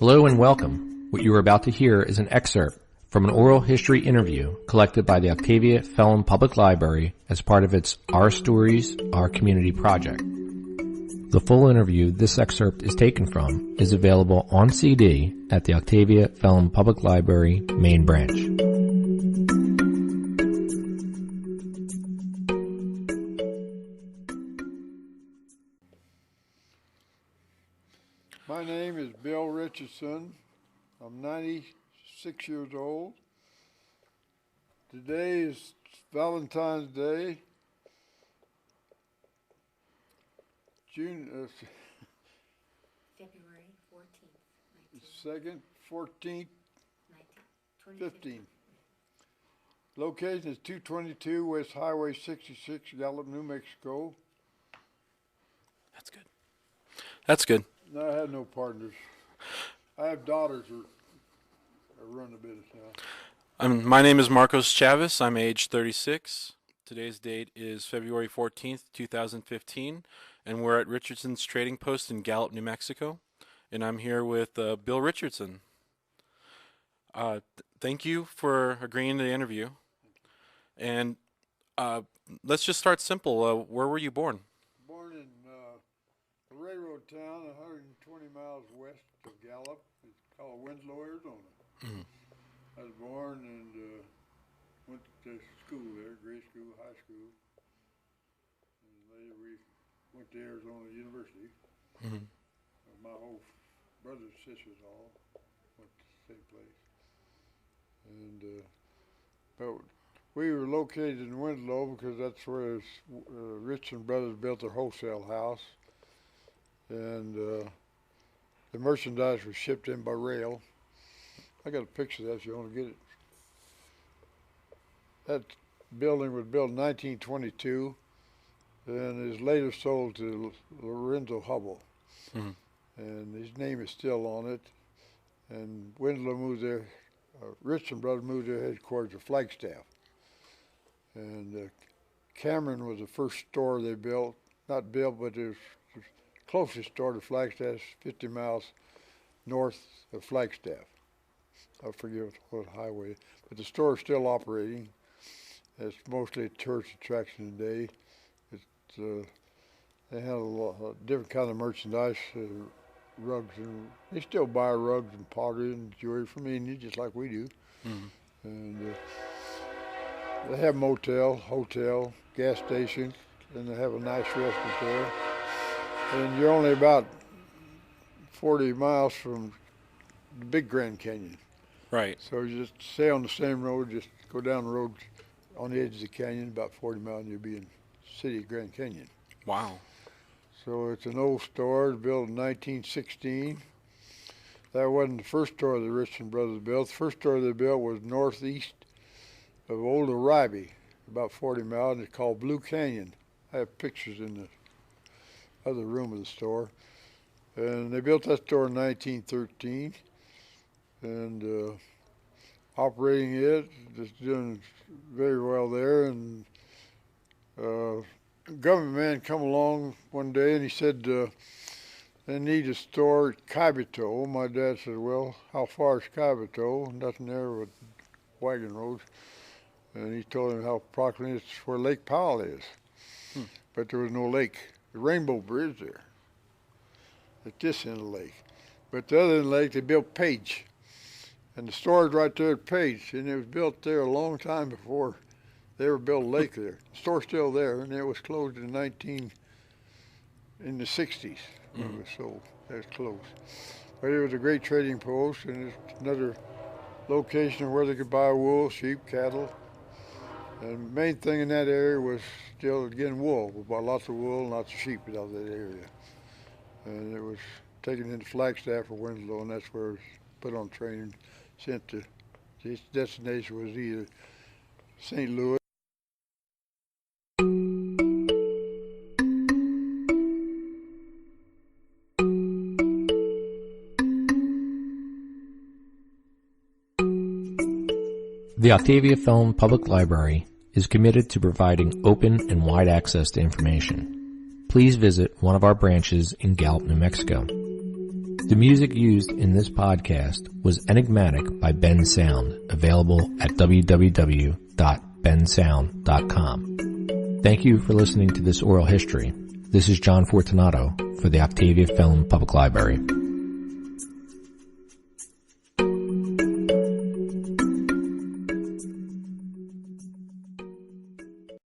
Hello and welcome. What you are about to hear is an excerpt from an oral history interview collected by the Octavia Phelan Public Library as part of its Our Stories, Our Community project. The full interview this excerpt is taken from is available on CD at the Octavia Phelan Public Library main branch. My name is Bill Richardson. I'm 96 years old. Today is Valentine's Day. February 14th. 14th, 15. Location is 222 West Highway 66, Gallup, New Mexico. That's good. That's good. No, I have no partners. I have daughters who run the business now. My name is Marcos Chavez. I'm age 36. Today's date is February 14th, 2015, and we're at Richardson's Trading Post in Gallup, New Mexico. And I'm here with Bill Richardson. Thank you for agreeing to the interview. And let's just start simple. Where were you born? Born in a railroad town 120 miles west of Gallup. It's called Winslow, Arizona. Mm-hmm. I was born and went to school there, grade school, high school. And later we went to Arizona University. Mm-hmm. My whole brothers and sisters all went to the same place. And but we were located in Winslow because that's where Richardson Brothers built their wholesale house. And the merchandise was shipped in by rail. I got a picture of that if you want to get it. That building was built in 1922 and is later sold to Lorenzo Hubble. Mm-hmm. And his name is still on it. And Winslow moved there, Richardson Brothers moved their headquarters to Flagstaff. And Cameron was the first store they built, not built, but it was the closest store to Flagstaff, 50 miles north of Flagstaff. I forget what highway, but the store is still operating. It's mostly a tourist attraction today. They have a lot of different kind of merchandise, rugs, and they still buy rugs and pottery and jewelry from India, just like we do. Mm-hmm. And they have motel, hotel, gas station, and they have a nice restaurant there. And you're only about 40 miles from the big Grand Canyon. Right. So you just stay on the same road, just go down the road on the edge of the canyon, about 40 miles, and you'll be in the city of Grand Canyon. Wow. So it's an old store, built in 1916. That wasn't the first store the Richardson Brothers built. The first store they built was northeast of Old Oribe, about 40 miles, and it's called Blue Canyon. I have pictures in the other room of the store. And they built that store in 1913. And operating it, just doing very well there. And a government man come along one day and he said they need a store at Kaibito. My dad said, well, how far is Kaibito? Nothing there but wagon roads. And he told him how approximately it's where Lake Powell is. But there was no lake. The Rainbow Bridge there at this end of the lake. But the other end of the lake, they built Page. And the store is right there at Page, and it was built there a long time before they ever built a lake there. The store's still there, and it was closed in the 60s when it was sold. It was closed. But it was a great trading post, and it's another location where they could buy wool, sheep, cattle. And the main thing in that area was still, again, wool. We bought lots of wool and lots of sheep out of that area. And it was taken into Flagstaff or Winslow, and that's where it was put on train and sent to its destination was either St. Louis. The Octavia Phelan Public Library is committed to providing open and wide access to information. Please visit one of our branches in Gallup, New Mexico. The music used in this podcast was Enigmatic by Ben Sound, available at www.bensound.com. Thank you for listening to this oral history. This is John Fortunato for the Octavia Film Public Library.